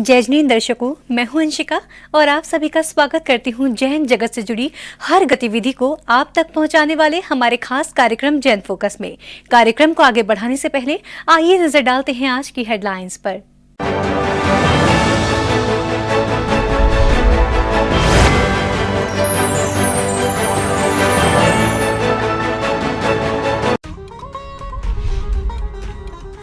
जय जिनेंद्र दर्शकों, मैं हूं अंशिका और आप सभी का स्वागत करती हूं जैन जगत से जुड़ी हर गतिविधि को आप तक पहुंचाने वाले हमारे खास कार्यक्रम जैन फोकस में। कार्यक्रम को आगे बढ़ाने से पहले आइए नजर डालते हैं आज की हेडलाइंस पर।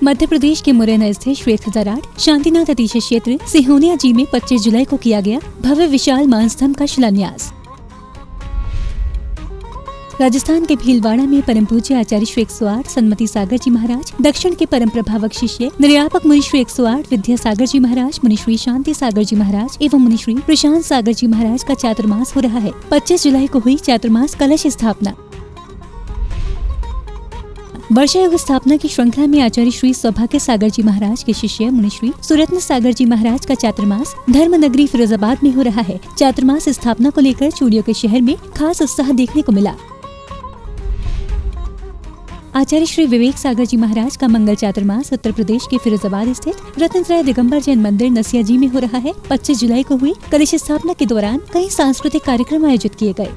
मध्य प्रदेश के मुरैना स्थित श्री 1008 शांतिनाथ अतिशय क्षेत्र सिहोनिया जी में 25 जुलाई को किया गया भव्य विशाल मानस्तंभ का शिलान्यास। राजस्थान के भीलवाड़ा में परम पूज्य आचार्य श्री 108 सन्मति सागर जी महाराज, दक्षिण के परम प्रभावक शिष्य निर्यापक मुनि श्री 108 विद्या सागर जी महाराज, मुनि श्री शांति सागर जी महाराज एवं मुनि श्री प्रशांत सागर जी महाराज का चातुर्मास हो रहा है। 25 जुलाई को हुई चातुर्मास कलश स्थापना। वर्षायुग स्थापना की श्रृंखला में आचार्य श्री सौभाग्य सागर जी महाराज के शिष्य मुनि श्री सुरत्न सागर जी महाराज का चातुर्मास धर्म नगरी फिरोजाबाद में हो रहा है। चातुर्मास स्थापना को लेकर चूड़ियों के शहर में खास उत्साह देखने को मिला। आचार्य श्री विवेक सागर जी महाराज का मंगल चातुर्मास उत्तर प्रदेश के फिरोजाबाद स्थित रत्नत्रय दिगंबर जैन मंदिर नसिया जी में हो रहा है। 25 जुलाई को हुई कलश स्थापना के दौरान कई सांस्कृतिक कार्यक्रम आयोजित किए गए।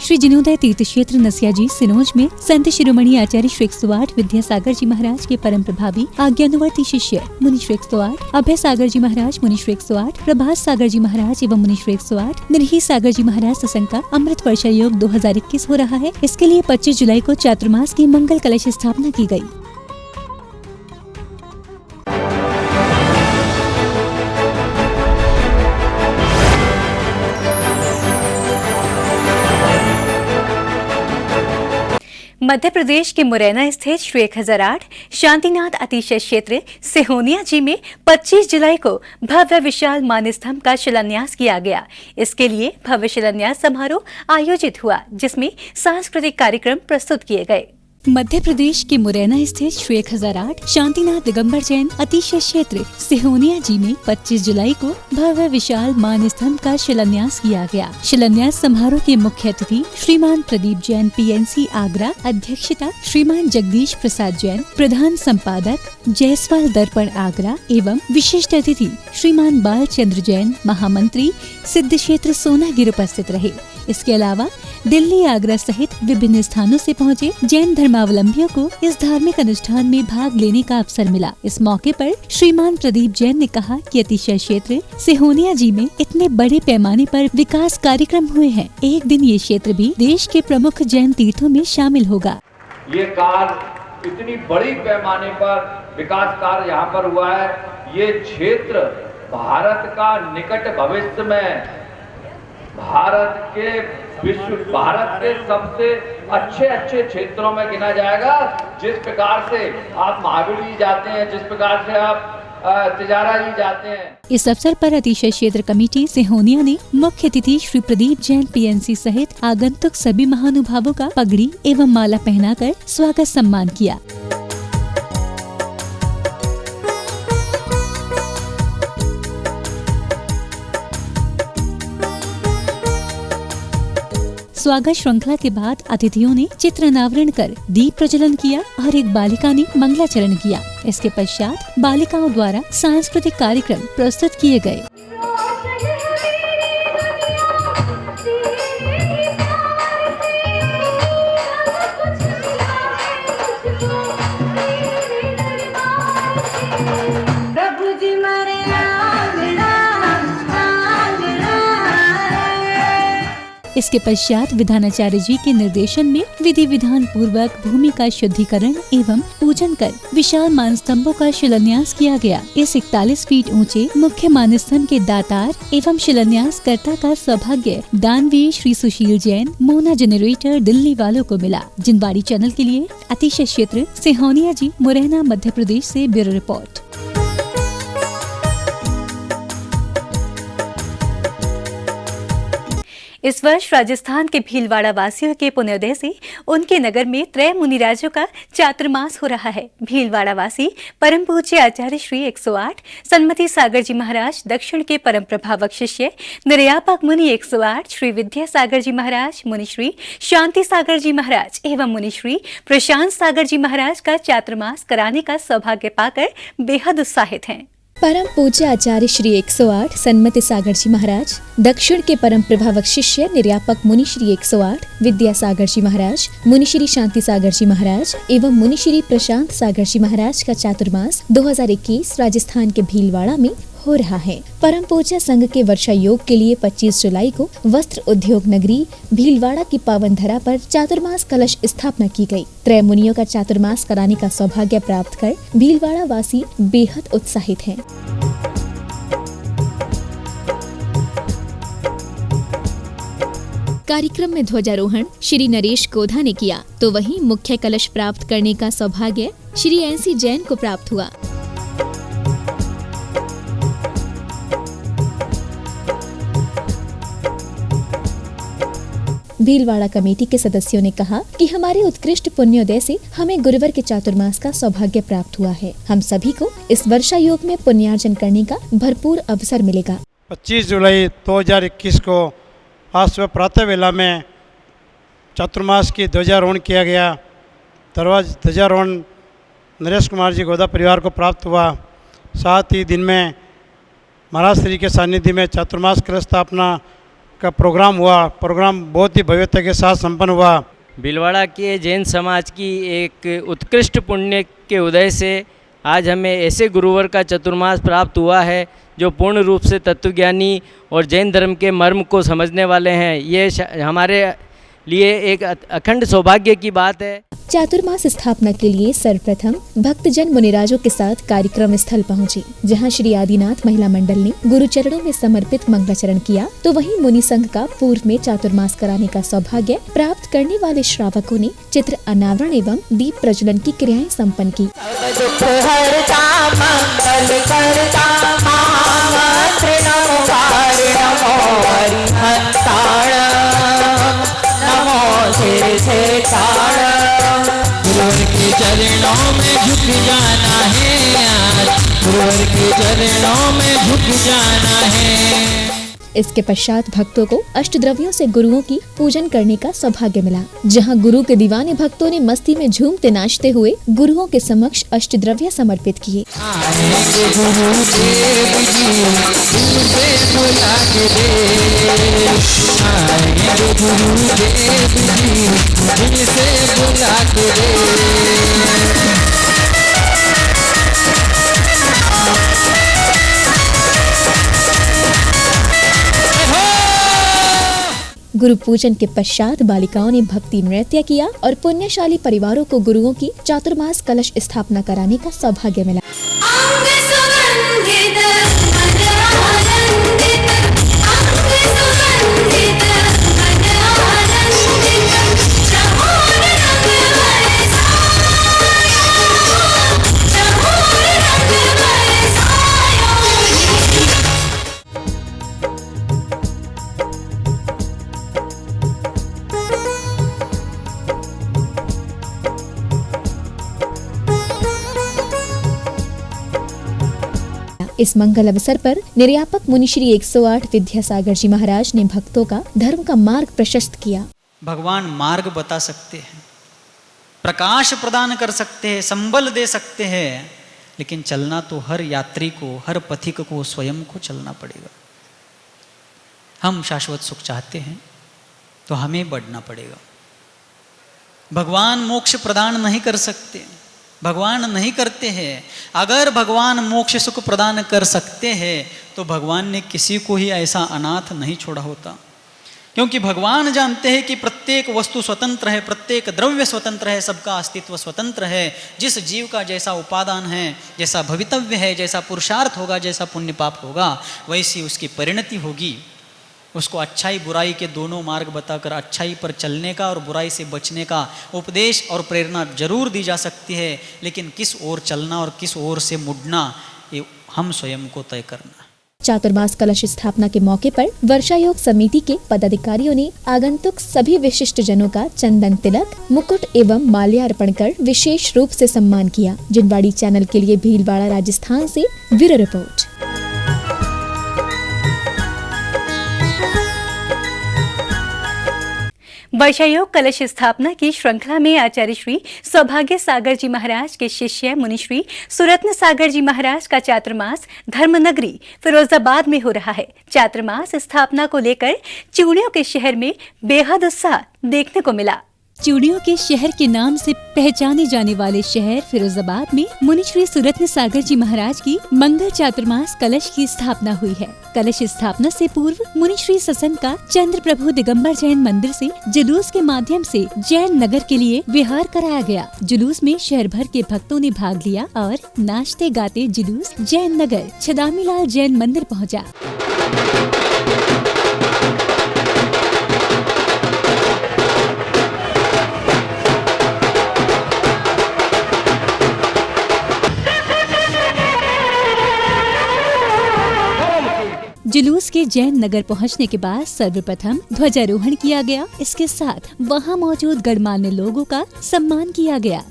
श्री जिनोदय तीर्थ क्षेत्र नसिया जी सिनोज में संत शिरोमणि आचार्य श्री 108 विद्या सागर जी महाराज के परम प्रभावी आज्ञानुवर्ती शिष्य मुनि श्री 108 अभय सागर जी महाराज, मुनि श्री 108 प्रभास सागर जी महाराज एवं मुनि श्री 108 निर्ही सागर जी महाराज सत्संग का अमृत वर्षा योग 2021 हो रहा है। इसके लिए 25 जुलाई को चातुर्मास की मंगल कलश स्थापना की गयी। मध्य प्रदेश के मुरैना स्थित श्री 1008 शांतिनाथ अतिशय क्षेत्र सिहोनिया जी में 25 जुलाई को भव्य विशाल मानस्तंभ का शिलान्यास किया गया। इसके लिए भव्य शिलान्यास समारोह आयोजित हुआ, जिसमें सांस्कृतिक कार्यक्रम प्रस्तुत किए गए। मध्य प्रदेश के मुरैना स्थित श्री 1008 शांतिनाथ दिगंबर जैन अतिशय क्षेत्र सिहोनिया जी में 25 जुलाई को भव्य विशाल मानस्तंभ का शिलान्यास किया गया। शिलान्यास समारोह के मुख्य अतिथि श्रीमान प्रदीप जैन पीएनसी आगरा, अध्यक्षता श्रीमान जगदीश प्रसाद जैन, प्रधान संपादक जयसवाल दर्पण आगरा एवं विशिष्ट अतिथि श्रीमान बाल चंद्र जैन महामंत्री सिद्ध क्षेत्र सोनागिर उपस्थित रहे। इसके अलावा दिल्ली, आगरा सहित विभिन्न स्थानों से पहुंचे जैन धर्मावलंबियों को इस धार्मिक अनुष्ठान में भाग लेने का अवसर मिला। इस मौके पर श्रीमान प्रदीप जैन ने कहा कि अतिशय क्षेत्र सिहोनिया जी में इतने बड़े पैमाने पर विकास कार्यक्रम हुए हैं, एक दिन ये क्षेत्र भी देश के प्रमुख जैन तीर्थों में शामिल होगा। ये कार्य इतनी बड़ी पैमाने पर विकास कार्य यहाँ पर हुआ है। ये क्षेत्र भारत का निकट भविष्य में भारत के सबसे अच्छे क्षेत्रों में गिना जाएगा। जिस प्रकार से आप महावीर जी जाते हैं, जिस प्रकार से आप तिजारा जी जाते हैं। इस अवसर पर अतिशय क्षेत्र कमेटी सिहोनिया ने मुख्य अतिथि श्री प्रदीप जैन पीएनसी सहित आगंतुक सभी महानुभावों का पगड़ी एवं माला पहनाकर स्वागत सम्मान किया। स्वागत श्रृंखला के बाद अतिथियों ने चित्र अनावरण कर दीप प्रज्वलन किया और एक बालिका ने मंगलाचरण किया। इसके पश्चात बालिकाओं द्वारा सांस्कृतिक कार्यक्रम प्रस्तुत किए गए। इसके पश्चात विधानाचार्य जी के निर्देशन में विधि विधान पूर्वक भूमि का शुद्धिकरण एवं पूजन कर विशाल मानस्तंभों का शिलान्यास किया गया। इस 41 फीट ऊंचे मुख्य मानस्तंभ के दातार एवं शिलान्यास कर्ता का सौभाग्य दानवीर श्री सुशील जैन मोना जनरेटर दिल्ली वालों को मिला। जिनवाड़ी चैनल के लिए अतिशय क्षेत्र सिहोनिया जी, मुरैना, मध्य प्रदेश से ब्यूरो रिपोर्ट। इस वर्ष राजस्थान के भीलवाड़ा वासियों के पुण्योदय से उनके नगर में त्रय मुनिराजों का चातुर्मास हो रहा है। भीलवाड़ा वासी परम पूज्य आचार्य श्री 108 सन्मति सागर जी महाराज, दक्षिण के परम प्रभावक शिष्य निर्यापक मुनि 108 श्री विद्या सागर जी महाराज, मुनि श्री शांति सागर जी महाराज एवं मुनि श्री प्रशांत सागर जी महाराज का चातुर्मास कराने का सौभाग्य पाकर बेहद उत्साहित हैं। परम पूज्य आचार्य श्री 108 सन्मति सागर जी महाराज, दक्षिण के परम प्रभावक शिष्य निर्यापक मुनि श्री 108 विद्या सागर जी महाराज, मुनि श्री शांति सागर जी महाराज एवं मुनि श्री प्रशांत सागर जी महाराज का चातुर्मास 2021 राजस्थान के भीलवाड़ा में हो रहा है। परम पूज्य संघ के वर्षा योग के लिए 25 जुलाई को वस्त्र उद्योग नगरी भीलवाड़ा की पावन धरा पर चातुर्मास कलश स्थापना की गई। त्रय मुनियों का चातुर्मास कराने का सौभाग्य प्राप्त कर भीलवाड़ा वासी बेहद उत्साहित हैं। कार्यक्रम में ध्वजारोहण श्री नरेश गोधा ने किया, तो वहीं मुख्य कलश प्राप्त करने का सौभाग्य श्री एनसी जैन को प्राप्त हुआ। भीलवाड़ा कमेटी के सदस्यों ने कहा कि हमारे उत्कृष्ट पुण्योदय से हमें गुरुवर के चातुर्मास का सौभाग्य प्राप्त हुआ है। हम सभी को इस वर्षा योग में पुण्यार्जन करने का भरपूर अवसर मिलेगा। 25 जुलाई 2021 को आज सुबह प्रातः वेला में चातुर्मास की ध्वजारोहण किया गया। ध्वजारोहण नरेश कुमार जी गोदा परिवार को प्राप्त हुआ। साथ ही दिन में महाराज श्री के सानिध्य में चातुर्मास कलश स्थापना का प्रोग्राम हुआ। प्रोग्राम बहुत ही भव्यता के साथ संपन्न हुआ। भीलवाड़ा के जैन समाज की एक उत्कृष्ट पुण्य के उदय से आज हमें ऐसे गुरुवर का चतुर्मास प्राप्त हुआ है जो पूर्ण रूप से तत्वज्ञानी और जैन धर्म के मर्म को समझने वाले हैं। ये हमारे लिए एक अखंड सौभाग्य की बात है। चातुर्मास स्थापना के लिए सर्वप्रथम भक्तजन मुनिराजों के साथ कार्यक्रम स्थल पहुंचे, जहां श्री आदिनाथ महिला मंडल ने गुरु चरणों में समर्पित मंगलाचरण किया, तो वहीं मुनि संघ का पूर्व में चातुर्मास कराने का सौभाग्य प्राप्त करने वाले श्रावकों ने चित्र अनावरण एवं दीप प्रज्वलन की क्रियाएं संपन्न की। गुरुवर के चरणों में झुक जाना है, आज गुरुवर के चरणों में झुक जाना है। इसके पश्चात भक्तों को अष्टद्रव्यों से गुरुओं की पूजन करने का सौभाग्य मिला, जहां गुरु के दीवाने भक्तों ने मस्ती में झूमते नाचते हुए गुरुओं के समक्ष अष्टद्रव्य समर्पित किए। गुरु पूजन के पश्चात बालिकाओं ने भक्ति नृत्य किया और पुण्यशाली परिवारों को गुरुओं की चातुर्मास कलश स्थापना कराने का सौभाग्य मिला। इस मंगल अवसर पर निर्यापक मुनि श्री 108 विद्या सागर जी महाराज ने भक्तों का धर्म का मार्ग प्रशस्त किया। भगवान मार्ग बता सकते हैं, प्रकाश प्रदान कर सकते हैं, संबल दे सकते हैं, लेकिन चलना तो हर यात्री को, हर पथिक को स्वयं को चलना पड़ेगा। हम शाश्वत सुख चाहते हैं तो हमें बढ़ना पड़ेगा। भगवान मोक्ष प्रदान नहीं कर सकते, भगवान नहीं करते हैं। अगर भगवान मोक्ष सुख प्रदान कर सकते हैं तो भगवान ने किसी को ही ऐसा अनाथ नहीं छोड़ा होता, क्योंकि भगवान जानते हैं कि प्रत्येक वस्तु स्वतंत्र है, प्रत्येक द्रव्य स्वतंत्र है, सबका अस्तित्व स्वतंत्र है। जिस जीव का जैसा उपादान है, जैसा भवितव्य है, जैसा पुरुषार्थ होगा, जैसा पुण्य पाप होगा, वैसी उसकी परिणति होगी। उसको अच्छाई बुराई के दोनों मार्ग बताकर अच्छाई पर चलने का और बुराई से बचने का उपदेश और प्रेरणा जरूर दी जा सकती है, लेकिन किस ओर चलना और किस ओर से मुड़ना ये हम स्वयं को तय करना। चातुर्मास कलश स्थापना के मौके पर वर्षा योग समिति के पदाधिकारियों ने आगंतुक सभी विशिष्ट जनों का चंदन तिलक, मुकुट एवं माल्यार्पण कर विशेष रूप से सम्मान किया। जिनवाड़ी चैनल के लिए भीलवाड़ा राजस्थान से ब्यूरो रिपोर्ट। वर्षायोग कलश स्थापना की श्रृंखला में आचार्य श्री सौभाग्य सागर जी महाराज के शिष्य मुनिश्री सुरत्न सागर जी महाराज का चातुर्मास धर्मनगरी फिरोजाबाद में हो रहा है। चातुर्मास स्थापना को लेकर चूड़ियों के शहर में बेहद उत्साह देखने को मिला। चूड़ियों के शहर के नाम से पहचाने जाने वाले शहर फिरोजाबाद में मुनि श्री सुरत्न सागर जी महाराज की मंगल चातुर्मास कलश की स्थापना हुई है। कलश स्थापना से पूर्व मुनि श्री ससन का चंद्र प्रभु दिगंबर जैन मंदिर से जुलूस के माध्यम से जैन नगर के लिए विहार कराया गया। जुलूस में शहर भर के भक्तों ने भाग लिया और नाचते गाते जुलूस जैन नगर छदामीलाल जैन मंदिर पहुँचा। जुलूस के जैन नगर पहुंचने के बाद सर्वप्रथम ध्वजारोहण किया गया। इसके साथ वहां मौजूद गणमान्य लोगों का सम्मान किया गया।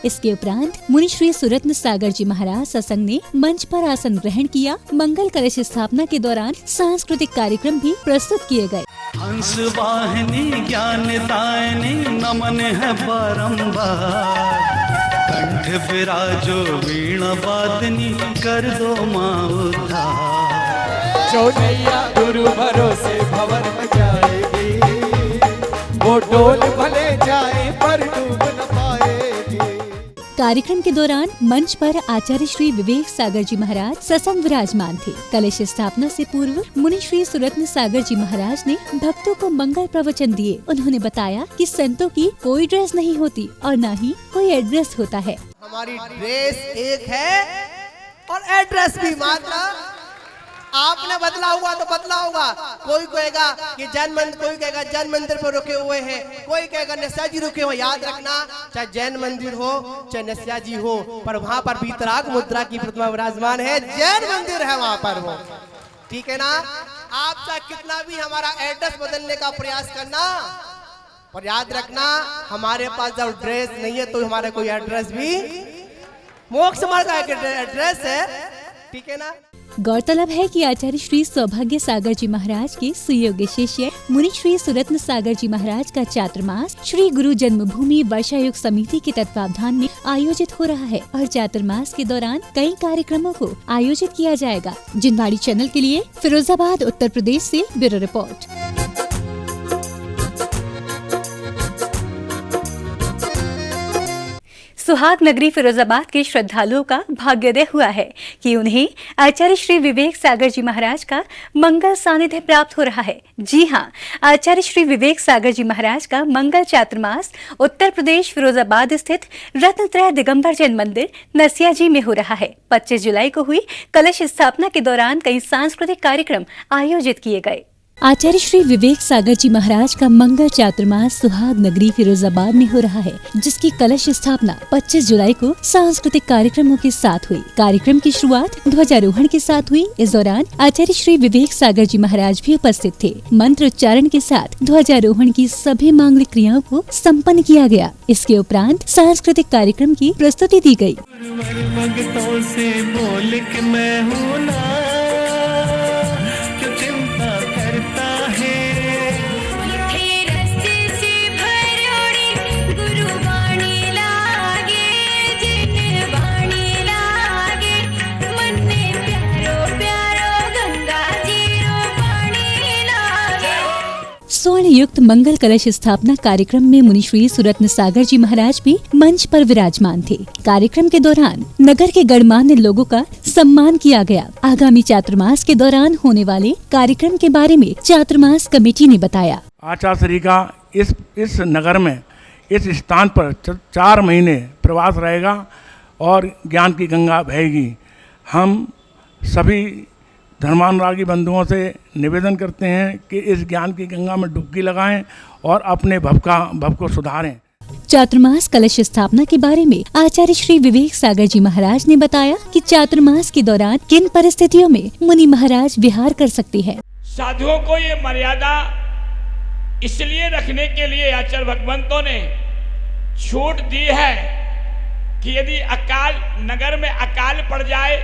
इसके उपरांत मुनि श्री सुरत्न सागर जी महाराज सत्संग ने मंच पर आसन ग्रहण किया। मंगल कलश स्थापना के दौरान सांस्कृतिक कार्यक्रम भी प्रस्तुत किए गए। हंस वाहिनी ज्ञान दायनी नमन है बारंबार, कंठ विराजो वीणा वादनी कर दो माँ उद्धार। चौनैया गुरु भरोसे भवन में जाएगी, वो डोल भले जाए पर डूब न पाएगी। कार्यक्रम के दौरान मंच पर आचार्य श्री विवेक सागर जी महाराज सत्संग विराजमान थे। कलश स्थापना से पूर्व मुनि श्री सुरत्न सागर जी महाराज ने भक्तों को मंगल प्रवचन दिए। उन्होंने बताया कि संतों की कोई ड्रेस नहीं होती और न ही कोई एड्रेस होता है। हमारी ड्रेस एक है और एड्रेस भी मात्र आपने बदला हुआ तो बदला होगा। कोई कहेगा कि जैन मंदिर, कोई कहेगा जैन मंदिर पर रुके हुए हैं, कोई कहेगा नस्या जी रुके हुए। याद रखना, चाहे जैन मंदिर हो चाहे नस्या जी हो, पर वहां पर वीतराग मुद्रा की प्रतिमा विराजमान है। जैन मंदिर है वहां पर वो, ठीक है ना। आप चाहे कितना भी हमारा एड्रेस बदलने का प्रयास करना, और याद रखना हमारे पास जब ड्रेस नहीं है तो हमारा कोई एड्रेस भी मोक्ष मार्ग का एड्रेस है, ठीक है ना। गौरतलब है कि आचार्य श्री सौभाग्य सागर जी महाराज के सुयोग्य शिष्य मुनि श्री सुरत्न सागर जी महाराज का चातुर्मास श्री गुरु जन्मभूमि वर्षायोग समिति के तत्वावधान में आयोजित हो रहा है और चातुर्मास के दौरान कई कार्यक्रमों को आयोजित किया जाएगा। जिनवाड़ी चैनल के लिए फिरोजाबाद उत्तर प्रदेश से ब्यूरो रिपोर्ट। सुहाग नगरी फिरोजाबाद के श्रद्धालुओं का भाग्योदय हुआ है कि उन्हें आचार्य श्री विवेक सागर जी महाराज का मंगल सानिध्य प्राप्त हो रहा है। जी हां, आचार्य श्री विवेक सागर जी महाराज का मंगल चातुर्मास उत्तर प्रदेश फिरोजाबाद स्थित रत्नत्रय दिगंबर जैन मंदिर नसिया जी में हो रहा है। 25 जुलाई को हुई कलश स्थापना के दौरान कई सांस्कृतिक कार्यक्रम आयोजित किए गए। आचार्य श्री विवेक सागर जी महाराज का मंगल चातुर्मास सुहाग नगरी फिरोजाबाद में हो रहा है, जिसकी कलश स्थापना 25 जुलाई को सांस्कृतिक कार्यक्रमों के साथ हुई। कार्यक्रम की शुरुआत ध्वजारोहण के साथ हुई। इस दौरान आचार्य श्री विवेक सागर जी महाराज भी उपस्थित थे। मंत्र उच्चारण के साथ ध्वजारोहण की सभी मांगलिक क्रियाओं को संपन्न किया गया। इसके उपरांत सांस्कृतिक कार्यक्रम की प्रस्तुति दी गयी। स्वर्ण युक्त मंगल कलश स्थापना कार्यक्रम में मुनि श्री सुरत्न सागर जी महाराज भी मंच पर विराजमान थे। कार्यक्रम के दौरान नगर के गणमान्य लोगों का सम्मान किया गया। आगामी चातुर्मास के दौरान होने वाले कार्यक्रम के बारे में चातुर्मास कमेटी ने बताया। आचार्य श्री का इस नगर में इस स्थान पर 4 महीने प्रवास रहेगा और ज्ञान की गंगा बहेगी। हम सभी धर्मानुरागी बंधुओं से निवेदन करते हैं कि इस ज्ञान की गंगा में डुबकी लगाएं और अपने भव को सुधारें। चातुर्मास कलश स्थापना के बारे में आचार्य श्री विवेक सागर जी महाराज ने बताया कि चातुर्मास के दौरान किन परिस्थितियों में मुनि महाराज विहार कर सकते हैं। साधुओं को ये मर्यादा इसलिए रखने के लिए आचार्य भगवंतों ने छूट दी है कि यदि अकाल नगर में अकाल पड़ जाए,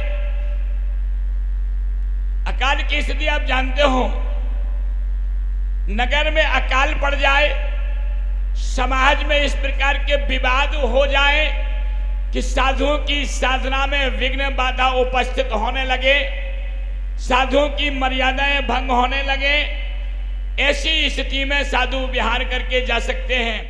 अकाल की स्थिति आप जानते हो, नगर में अकाल पड़ जाए, समाज में इस प्रकार के विवाद हो जाए कि साधुओं की साधना में विघ्न बाधा उपस्थित होने लगे, साधुओं की मर्यादाएं भंग होने लगे, ऐसी स्थिति में साधु विहार करके जा सकते हैं।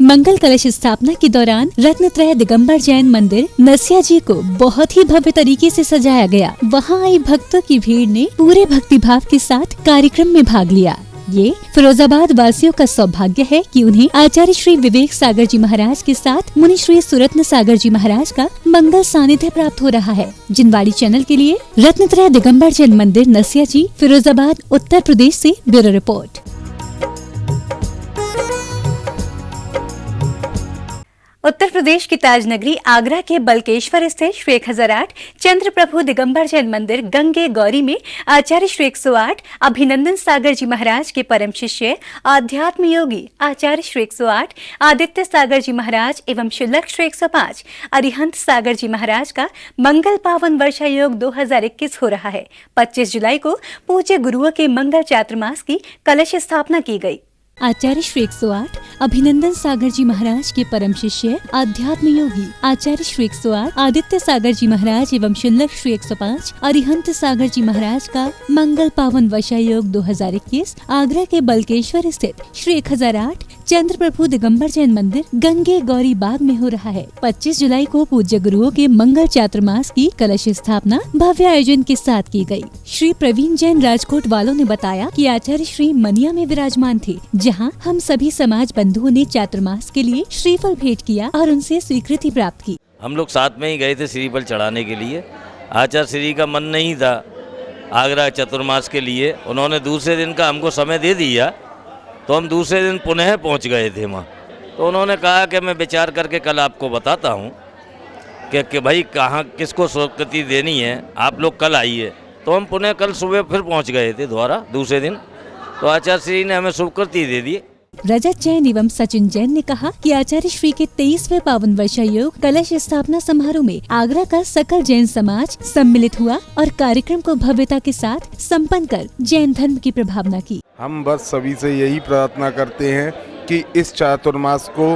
मंगल कलश स्थापना के दौरान रत्नत्रय दिगंबर जैन मंदिर नसिया जी को बहुत ही भव्य तरीके से सजाया गया। वहां आई भक्तों की भीड़ ने पूरे भक्तिभाव के साथ कार्यक्रम में भाग लिया। ये फिरोजाबाद वासियों का सौभाग्य है कि उन्हें आचार्य श्री विवेक सागर जी महाराज के साथ मुनि श्री सुरत्न सागर जी महाराज का मंगल सानिध्य प्राप्त हो रहा है। जिनवाड़ी चैनल के लिए रत्नत्रय दिगंबर जैन मंदिर नसिया जी, फिरोजाबाद, उत्तर प्रदेश से ब्यूरो रिपोर्ट। उत्तर प्रदेश की ताज नगरी आगरा के बलकेश्वर स्थित श्री 1008 चंद्र प्रभु दिगंबर जैन मंदिर गंगे गौरी में आचार्य श्री 108 अभिनंदन सागर जी महाराज के परम शिष्य आध्यात्म योगी आचार्य श्री 108 आदित्य सागर जी महाराज एवं शुल्लक श्री 105 अरिहंत सागर जी महाराज का मंगल पावन वर्षा योग 2021 हो रहा है। 25 जुलाई को पूज्य गुरुओं के मंगल चातुर्मास की कलश स्थापना की गई। आचार्य श्री 108 अभिनंदन सागर जी महाराज के परम शिष्य आध्यात्म योगी आचार्य श्री 108 आदित्य सागर जी महाराज एवं शुल्लक श्री 105 अरिहंत सागर जी महाराज का मंगल पावन वर्षा योग 2021 आगरा के बलकेश्वर स्थित श्री 1008 चंद्र प्रभु दिगंबर जैन मंदिर गंगे गौरी बाग में हो रहा है। 25 जुलाई को पूज्य गुरुओं के मंगल चातुर्मास की कलश स्थापना भव्य आयोजन के साथ की गई। श्री प्रवीण जैन राजकोट वालों ने बताया कि आचार्य श्री मनिया में विराजमान थे, जहां हम सभी समाज बंधुओं ने चातुर्मास के लिए श्रीफल भेंट किया और उनसे स्वीकृति प्राप्त की। हम लोग साथ में ही गए थे श्रीफल चढ़ाने के लिए। आचार्य श्री का मन नहीं था आगरा चतुर्मास के लिए, उन्होंने दूसरे दिन का हमको समय दे दिया, तो हम दूसरे दिन पुनः पहुंच गए थे वहाँ। तो उन्होंने कहा कि मैं विचार करके कल आपको बताता हूँ कि भाई कहाँ किसको स्वीकृति देनी है, आप लोग कल आइए। तो हम पुनः कल सुबह फिर पहुँच गए थे दोबारा दूसरे दिन, तो आचार्य श्री ने हमें स्वीकृति दे दी। रजत जैन एवं सचिन जैन ने कहा कि आचार्य श्री के 23वें पावन वर्षा योग कलश स्थापना समारोह में आगरा का सकल जैन समाज सम्मिलित हुआ और कार्यक्रम को भव्यता के साथ संपन्न कर जैन धर्म की प्रभावना की। हम बस सभी से यही प्रार्थना करते हैं कि इस चातुर्मास को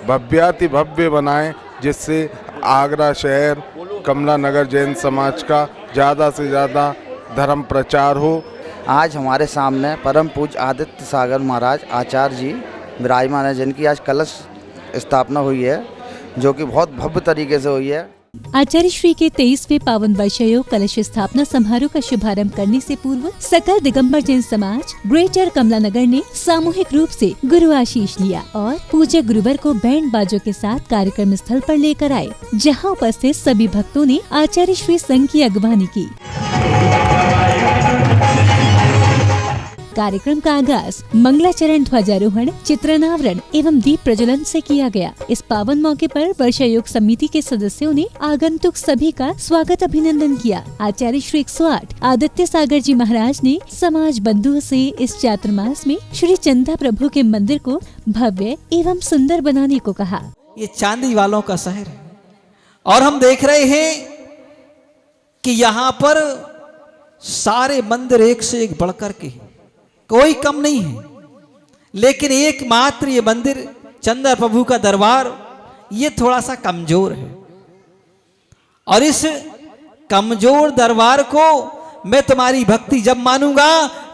भव्याति भव्य बनाएं, जिससे आगरा शहर कमला नगर जैन समाज का ज़्यादा से ज़्यादा धर्म प्रचार हो। आज हमारे सामने परम पूज्य आदित्य सागर महाराज आचार्य जी विराजमान है, जिनकी आज कलश स्थापना हुई है, जो कि बहुत भव्य तरीके से हुई है। आचार्य श्री के 23वें पावन वर्षायोग कलश स्थापना समारोह का शुभारंभ करने से पूर्व सकल दिगंबर जैन समाज ग्रेटर कमला नगर ने सामूहिक रूप से गुरु आशीष लिया और पूज्य गुरुवर को बैंड बाजों के साथ कार्यक्रम स्थल पर लेकर आए, जहां उपस्थित सभी भक्तों ने आचार्य श्री संघ की अगवानी की। कार्यक्रम का आगाज मंगलाचरण ध्वजारोहण, चित्रनावरण एवं दीप प्रज्वलन से किया गया। इस पावन मौके पर वर्षा योग समिति के सदस्यों ने आगंतुक सभी का स्वागत अभिनंदन किया। आचार्य श्री 108 आदित्य सागर जी महाराज ने समाज बंधुओं से इस चातुर्मास में श्री चंदा प्रभु के मंदिर को भव्य एवं सुंदर बनाने को कहा। ये चांदी वालों का शहर है और हम देख रहे हैं कि यहाँ पर सारे मंदिर एक से एक बढ़कर के, कोई कम नहीं है, लेकिन एकमात्र ये मंदिर चंद्र प्रभु का दरबार ये थोड़ा सा कमजोर है, और इस कमजोर दरबार को मैं तुम्हारी भक्ति जब मानूंगा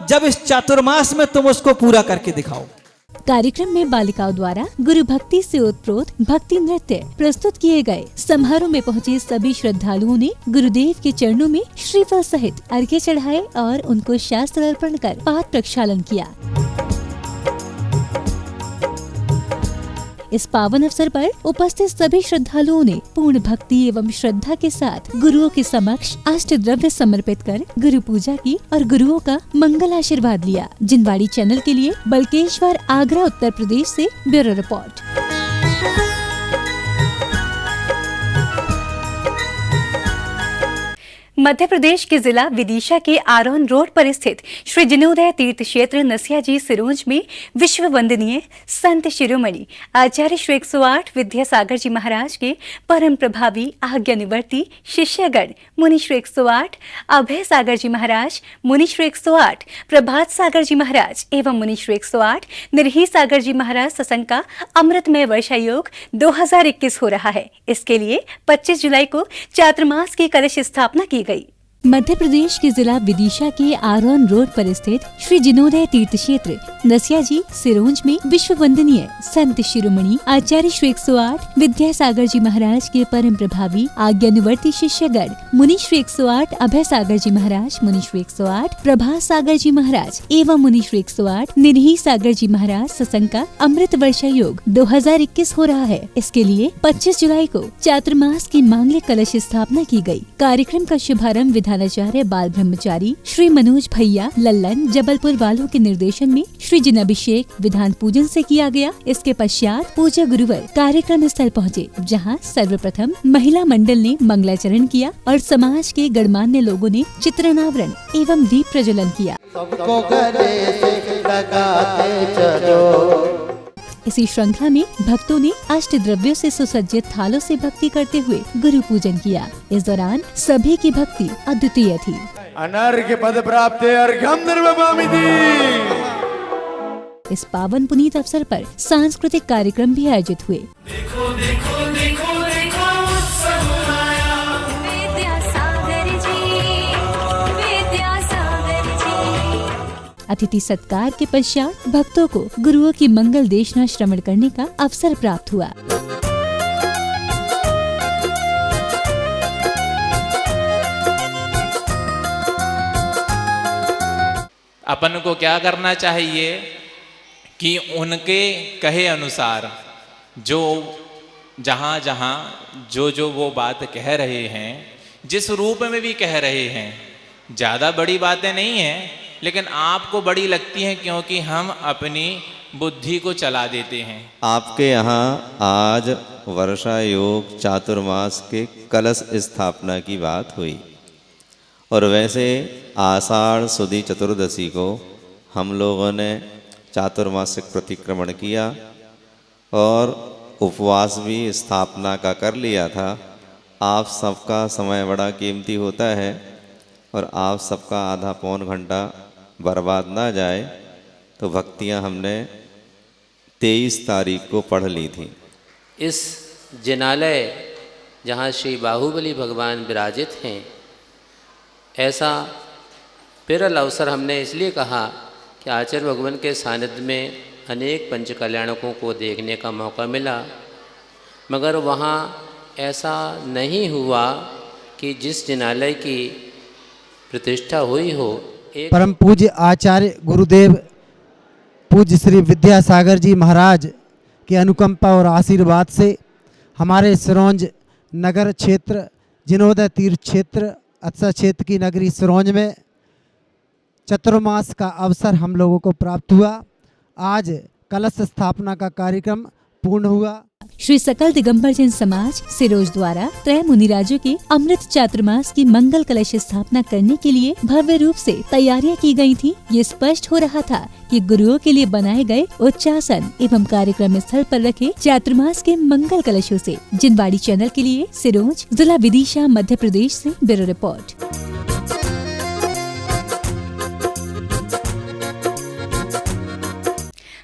जब इस चातुर्मास में तुम उसको पूरा करके दिखाओ। कार्यक्रम में बालिकाओं द्वारा गुरु भक्ति से ओतप्रोत भक्ति नृत्य प्रस्तुत किए गए। समारोह में पहुंचे सभी श्रद्धालुओं ने गुरुदेव के चरणों में श्रीफल सहित अर्घ्य चढ़ाए और उनको शास्त्र अर्पण कर पाद प्रक्षालन किया। इस पावन अवसर पर उपस्थित सभी श्रद्धालुओं ने पूर्ण भक्ति एवं श्रद्धा के साथ गुरुओं के समक्ष अष्ट द्रव्य समर्पित कर गुरु पूजा की और गुरुओं का मंगल आशीर्वाद लिया। जिनवाड़ी चैनल के लिए बलकेश्वर, आगरा, उत्तर प्रदेश से ब्यूरो रिपोर्ट। मध्य प्रदेश के जिला विदिशा के आरोन रोड पर स्थित श्री जिनोदय तीर्थ क्षेत्र नसिया जी सिरोंज में विश्व वंदनीय संत शिरोमणि आचार्य श्री 108 विद्यासागर जी महाराज के परम प्रभावी आज्ञानुवर्ती शिष्यगण मुनि श्री 108 अभय सागर जी महाराज, मुनि श्री 108 प्रभात सागर जी महाराज एवं मुनि श्री 108 निर्ही सागर जी महाराज सत्संग का अमृतमय वर्षा योग 2021 हो रहा है। इसके लिए 25 जुलाई को चातुर्मास की कलश स्थापना की गई। मध्य प्रदेश के जिला विदिशा के आरोन रोड पर स्थित श्री जिनोदय तीर्थ क्षेत्र नसिया जी सिरोंज में विश्व वंदनीय संत शिरोमणि आचार्य श्री 108 विद्यासागर जी महाराज के परम प्रभावी आज्ञानुवर्ती शिष्यगण मुनि श्री 108 अभय सागर जी महाराज, मुनि श्री 108 प्रभात सागर जी महाराज एवं मुनि श्री 108 निर्ही सागर जी महाराज सत्संग का अमृत वर्षा योग 2021 हो रहा है। इसके लिए 25 जुलाई को चातुर्मास की मांगलिक कलश स्थापना की गयी। कार्यक्रम का शुभारंभ विधानाचार्य बाल ब्रह्मचारी श्री मनोज भैया लल्लन जबलपुर वालों के निर्देशन में श्री जिनाभिषेक विधान पूजन से किया गया। इसके पश्चात पूज्य गुरुवर कार्यक्रम स्थल पहुँचे, जहाँ सर्वप्रथम महिला मंडल ने मंगलाचरण किया और समाज के गणमान्य लोगों ने चित्रनावरण एवं दीप प्रज्वलन किया। सबको गले से लगाते चलो। इसी श्रृंखला में भक्तों ने अष्ट द्रव्यों से सुसज्जित थालों से भक्ति करते हुए गुरु पूजन किया। इस दौरान सभी की भक्ति अद्वितीय थी। अनर्घ्य पद प्राप्त अर्घ्यम निर्वपामिति। इस पावन पुनीत अवसर पर सांस्कृतिक कार्यक्रम भी आयोजित हुए। देखो देखो देखो देखो उत्सव आया। विद्यासागर जी। अतिथि सत्कार के पश्चात भक्तों को गुरुओं की मंगल देशना श्रवण करने का अवसर प्राप्त हुआ। अपन को क्या करना चाहिए कि उनके कहे अनुसार जो जहाँ जहाँ जो वो बात कह रहे हैं, जिस रूप में भी कह रहे हैं, ज़्यादा बड़ी बातें नहीं हैं, लेकिन आपको बड़ी लगती हैं क्योंकि हम अपनी बुद्धि को चला देते हैं। आपके यहाँ आज वर्षा योग चातुर्मास के कलश स्थापना की बात हुई और वैसे आषाढ़ सुदी चतुर्दशी को हम लोगों ने चातुर्मासिक प्रतिक्रमण किया और उपवास भी स्थापना का कर लिया था। आप सबका समय बड़ा कीमती होता है और आप सबका आधा पौन घंटा बर्बाद ना जाए तो भक्तियां हमने 23 तारीख को पढ़ ली थी। इस जिनालय जहाँ श्री बाहुबली भगवान विराजित हैं, ऐसा विरल अवसर हमने इसलिए कहा कि आचार्य भगवान के सानिध्य में अनेक पंच कल्याणकों को देखने का मौका मिला, मगर वहाँ ऐसा नहीं हुआ कि जिस जिनालय की प्रतिष्ठा हुई हो। परम पूज्य आचार्य गुरुदेव पूज्य श्री विद्यासागर जी महाराज के अनुकंपा और आशीर्वाद से हमारे सिरोंज नगर क्षेत्र जिनोदय तीर्थ क्षेत्र अत्सा क्षेत्र की नगरी सिरोंज में चतुर्मास का अवसर हम लोगों को प्राप्त हुआ। आज कलश स्थापना का कार्यक्रम पूर्ण हुआ। श्री सकल दिगंबर जैन समाज सिरोज द्वारा त्रय मुनिराजों के अमृत चातुर्मास की मंगल कलश स्थापना करने के लिए भव्य रूप से तैयारियां की गई थी। ये स्पष्ट हो रहा था कि गुरुओं के लिए बनाए गए उच्चासन एवं कार्यक्रम स्थल पर रखे चातुर्मास के मंगल कलशों से। जिनवाड़ी चैनल के लिए सिरोज, जिला विदिशा, मध्य प्रदेश से ब्यूरो रिपोर्ट।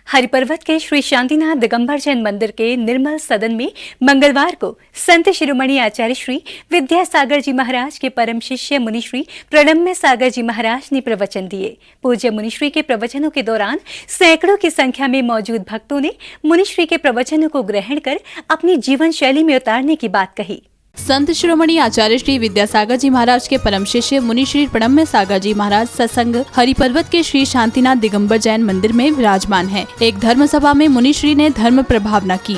हरिपर्वत के श्री शांतिनाथ दिगंबर जैन मंदिर के निर्मल सदन में मंगलवार को संत शिरोमणि आचार्य श्री विद्यासागर जी महाराज के परम शिष्य मुनि श्री प्रणम्य सागर जी महाराज ने प्रवचन दिए। पूज्य मुनि श्री के प्रवचनों के दौरान सैकड़ों की संख्या में मौजूद भक्तों ने मुनि श्री के प्रवचनों को ग्रहण कर अपनी जीवन शैली में उतारने की बात कही। संत शिरोमणि आचार्य श्री विद्यासागर जी महाराज के परम शिष्य मुनि श्री प्रणम्य सागर जी महाराज सत्संग हरिपर्वत के श्री शांतिनाथ दिगंबर जैन मंदिर में विराजमान है। एक धर्म सभा में मुनि श्री ने धर्म प्रभावना की।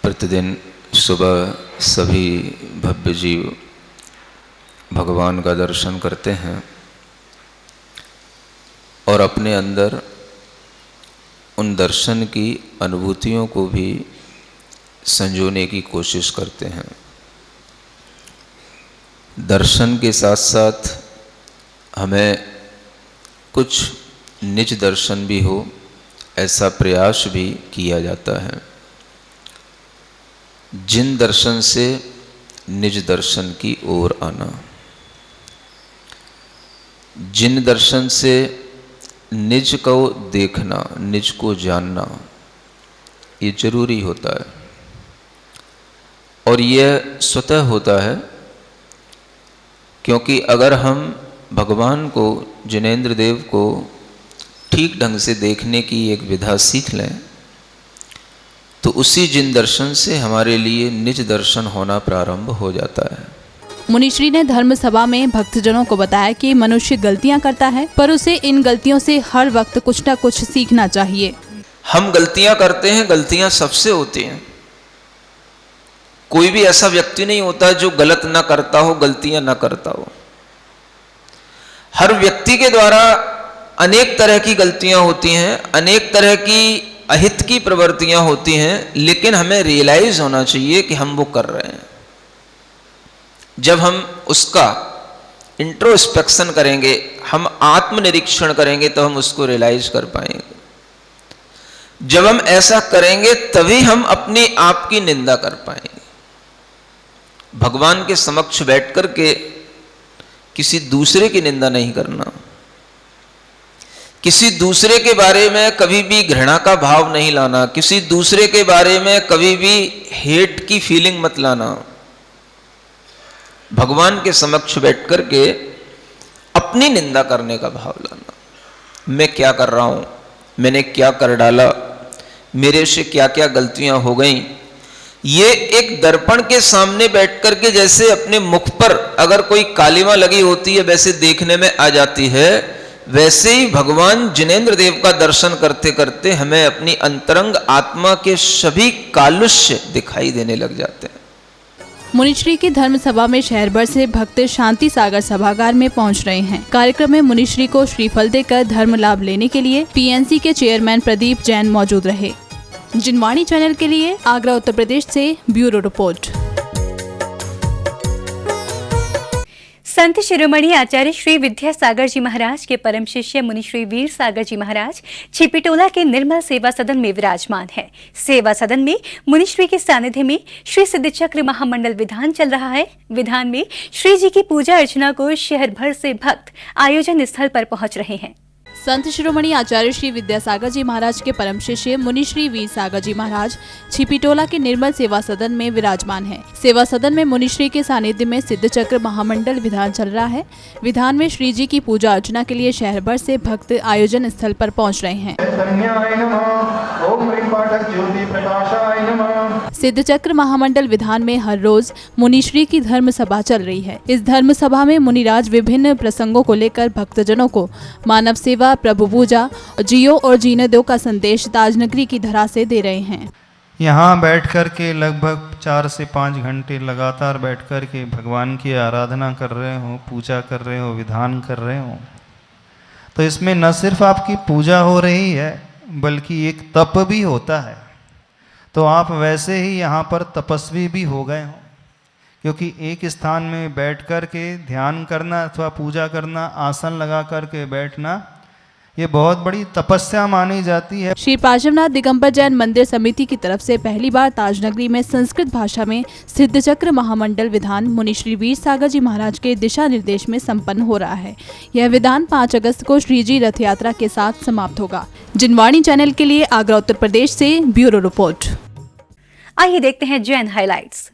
प्रतिदिन सुबह सभी भव्य जीव भगवान का दर्शन करते हैं और अपने अंदर उन दर्शन की अनुभूतियों को भी संजोने की कोशिश करते हैं। दर्शन के साथ साथ हमें कुछ निज दर्शन भी हो, ऐसा प्रयास भी किया जाता है। जिन दर्शन से निज दर्शन की ओर आना, जिन दर्शन से निज को देखना, निज को जानना, ये जरूरी होता है। और यह स्वतः होता है, क्योंकि अगर हम भगवान को, जिनेंद्र देव को ठीक ढंग से देखने की एक विधा सीख लें, तो उसी जिन दर्शन से हमारे लिए निज दर्शन होना प्रारंभ हो जाता है। मुनिश्री ने धर्म सभा में भक्तजनों को बताया कि मनुष्य गलतियां करता है, पर उसे इन गलतियों से हर वक्त कुछ न कुछ सीखना चाहिए। हम गलतियां करते हैं, गलतियां सबसे होती हैं। कोई भी ऐसा व्यक्ति नहीं होता जो गलत ना करता हो, गलतियां ना करता हो। हर व्यक्ति के द्वारा अनेक तरह की गलतियां होती हैं, अनेक तरह की अहित की प्रवृत्तियां होती हैं, लेकिन हमें रियलाइज होना चाहिए कि हम वो कर रहे हैं। जब हम उसका इंट्रोस्पेक्शन करेंगे, हम आत्मनिरीक्षण करेंगे, तो हम उसको रियलाइज कर पाएंगे। जब हम ऐसा करेंगे तभी हम अपने आप की निंदा कर पाएंगे। भगवान के समक्ष बैठ कर के किसी दूसरे की निंदा नहीं करना, किसी दूसरे के बारे में कभी भी घृणा का भाव नहीं लाना, किसी दूसरे के बारे में कभी भी हेट की फीलिंग मत लाना। भगवान के समक्ष बैठ कर के अपनी निंदा करने का भाव लाना। मैं क्या कर रहा हूं, मैंने क्या कर डाला, मेरे से क्या क्या गलतियां हो गई, ये एक दर्पण के सामने बैठ कर के जैसे अपने मुख पर अगर कोई कालिमा लगी होती है वैसे देखने में आ जाती है, वैसे ही भगवान जिनेंद्र देव का दर्शन करते करते हमें अपनी अंतरंग आत्मा के सभी कालुष्य दिखाई देने लग जाते हैं। मुनिश्री की धर्म सभा में शहर भर से भक्त शांति सागर सभागार में पहुंच रहे हैं। कार्यक्रम में मुनिश्री को श्रीफल देकर धर्म लाभ लेने के लिए पीएनसी के चेयरमैन प्रदीप जैन मौजूद रहे। जिनवाणी चैनल के लिए आगरा उत्तर प्रदेश से ब्यूरो रिपोर्ट। संत शिरोमणि आचार्य श्री विद्यासागर जी महाराज के परम शिष्य मुनि श्री वीर सागर जी महाराज छिपीटोला के निर्मल सेवा सदन में विराजमान है। सेवा सदन में मुनिश्री के सानिध्य में श्री सिद्धचक्र महामंडल विधान चल रहा है। विधान में श्री जी की पूजा अर्चना को शहर भर से भक्त आयोजन स्थल पर पहुंच रहे हैं। संत शिरोमणि आचार्य श्री विद्यासागर जी महाराज के परम शिष्य मुनि श्री वीर सागर जी महाराज छिपीटोला के निर्मल सेवा सदन में विराजमान है। सेवा सदन में मुनिश्री के सानिध्य में सिद्धचक्र महामंडल विधान चल रहा है। विधान में श्री जी की पूजा अर्चना के लिए शहर भर से भक्त आयोजन स्थल पर पहुंच रहे हैं। सिद्धचक्र महामंडल विधान में हर रोज मुनिश्री की धर्म सभा चल रही है। इस धर्म सभा में मुनिराज विभिन्न प्रसंगों को लेकर भक्तजनों को मानव सेवा, प्रभु पूजा, जियो और जीने दो का संदेश ताजनगरी की धरा से दे रहे हैं। यहाँ बैठ कर के लगभग 4 से 5 घंटे लगातार बैठ कर के भगवान की आराधना कर रहे हो, पूजा कर रहे हो, विधान कर रहे हो, तो इसमें न सिर्फ आपकी पूजा हो रही है बल्कि एक तप भी होता है। तो आप वैसे ही यहाँ पर तपस्वी भी हो गए हो, क्योंकि एक स्थान में बैठ कर के ध्यान करना अथवा पूजा करना, आसन लगा कर के बैठना, ये बहुत बड़ी तपस्या मानी जाती है। श्री पार्श्वनाथ दिगंबर जैन मंदिर समिति की तरफ से पहली बार ताजनगरी में संस्कृत भाषा में सिद्धचक्र महामंडल विधान मुनि श्री वीर सागर जी महाराज के दिशा निर्देश में संपन्न हो रहा है। यह विधान 5 अगस्त को श्री जी रथ यात्रा के साथ समाप्त होगा। जिनवाणी चैनल के लिए आगरा उत्तर प्रदेश से ब्यूरो रिपोर्ट। आइए देखते हैं जैन हाइलाइट्स।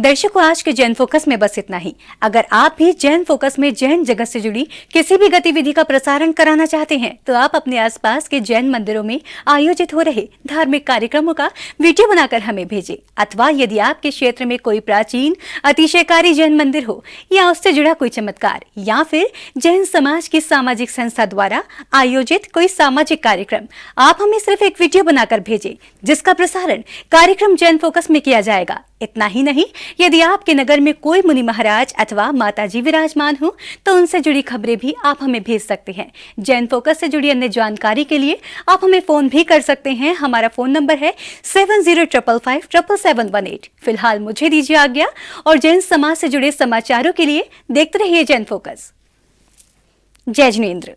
दर्शकों, आज के जैन फोकस में बस इतना ही। अगर आप भी जैन फोकस में जैन जगत से जुड़ी किसी भी गतिविधि का प्रसारण कराना चाहते हैं तो आप अपने आसपास के जैन मंदिरों में आयोजित हो रहे धार्मिक कार्यक्रमों का वीडियो बनाकर हमें भेजें। अथवा यदि आपके क्षेत्र में कोई प्राचीन अतिशयकारी जैन मंदिर हो या उससे जुड़ा कोई चमत्कार या फिर जैन समाज की सामाजिक संस्था द्वारा आयोजित कोई सामाजिक कार्यक्रम, आप हमें सिर्फ एक वीडियो बनाकर भेजें जिसका प्रसारण कार्यक्रम जैन फोकस में किया जाएगा। इतना ही नहीं, यदि आपके नगर में कोई मुनि महाराज अथवा माताजी विराजमान हो तो उनसे जुड़ी खबरें भी आप हमें भेज सकते हैं। जैन फोकस से जुड़ी अन्य जानकारी के लिए आप हमें फोन भी कर सकते हैं। हमारा फोन नंबर है 7055577718। फिलहाल मुझे दीजिए आज्ञा और जैन समाज से जुड़े समाचारों के लिए देखते रहिए जैन फोकस। जय जिनेंद्र।